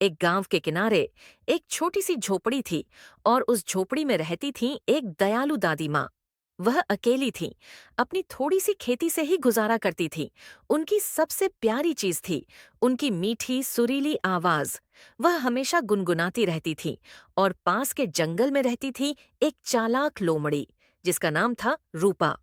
एक गांव के किनारे एक छोटी सी झोपड़ी थी और उस झोपड़ी में रहती थी एक दयालु दादी माँ। वह अकेली थी, अपनी थोड़ी सी खेती से ही गुजारा करती थी। उनकी सबसे प्यारी चीज थी उनकी मीठी सुरीली आवाज। वह हमेशा गुनगुनाती रहती थी और पास के जंगल में रहती थी एक चालाक लोमड़ी जिसका नाम था रूपा।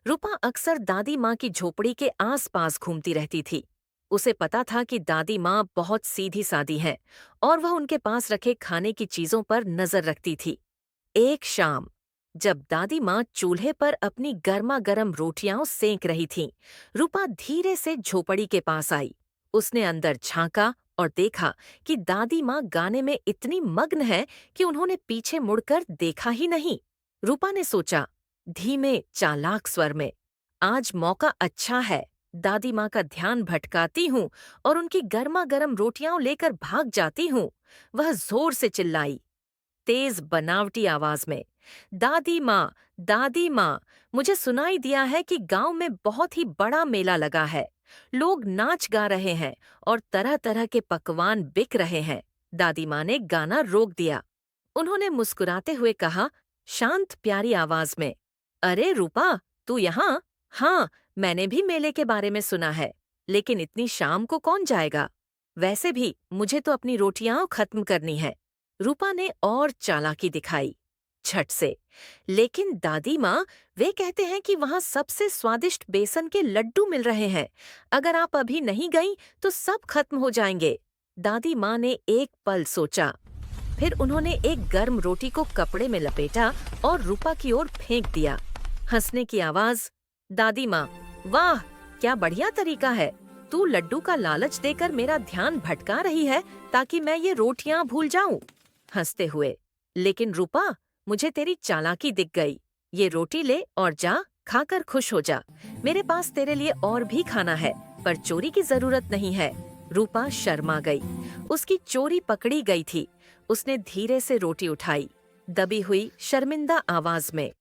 रूपा अक्सर दादी माँ की झोपड़ी के आसपास घूमती रहती थी। उसे पता था कि दादी माँ बहुत सीधी सादी है और वह उनके पास रखे खाने की चीजों पर नजर रखती थी। एक शाम जब दादी माँ चूल्हे पर अपनी गर्मा गर्म रोटियां सेंक रही थीं, रूपा धीरे से झोपड़ी के पास आई। उसने अंदर झांका और देखा कि दादी माँ गाने में इतनी मग्न है कि उन्होंने पीछे मुड़कर देखा ही नहीं। रूपा ने सोचा, धीमे चालाक स्वर में, आज मौका अच्छा है। दादी माँ का ध्यान भटकाती हूँ और उनकी गर्मा गर्म रोटियां लेकर भाग जाती हूँ। वह जोर से चिल्लाई, तेज बनावटी आवाज में, दादी माँ, दादी माँ, मुझे सुनाई दिया है कि गांव में बहुत ही बड़ा मेला लगा है। लोग नाच गा रहे हैं और तरह तरह के पकवान बिक रहे हैं। दादी माँ ने गाना रोक दिया। उन्होंने मुस्कुराते हुए कहा, शांत प्यारी आवाज में, अरे रूपा, तू यहाँ? हाँ, मैंने भी मेले के बारे में सुना है, लेकिन इतनी शाम को कौन जाएगा? वैसे भी मुझे तो अपनी रोटियां खत्म करनी है। रूपा ने और चालाकी दिखाई, झट से। लेकिन दादी माँ, वे कहते हैं कि वहाँ सबसे स्वादिष्ट बेसन के लड्डू मिल रहे हैं। अगर आप अभी नहीं गई तो सब खत्म हो जाएंगे। दादी माँ ने एक पल सोचा, फिर उन्होंने एक गर्म रोटी को कपड़े में लपेटा और रूपा की ओर फेंक दिया। हंसने की आवाज, दादी माँ, वाह, क्या बढ़िया तरीका है। तू लड्डू का लालच देकर मेरा ध्यान भटका रही है ताकि मैं ये रोटियां भूल जाऊं। हंसते हुए, लेकिन रूपा, मुझे तेरी चालाकी दिख गई। ये रोटी ले और जा, खाकर खुश हो जा। मेरे पास तेरे लिए और भी खाना है, पर चोरी की जरूरत नहीं है। रूपा शर्मा गई। उसकी चोरी पकड़ी गई थी। उसने धीरे से रोटी उठाई, दबी हुई शर्मिंदा आवाज में।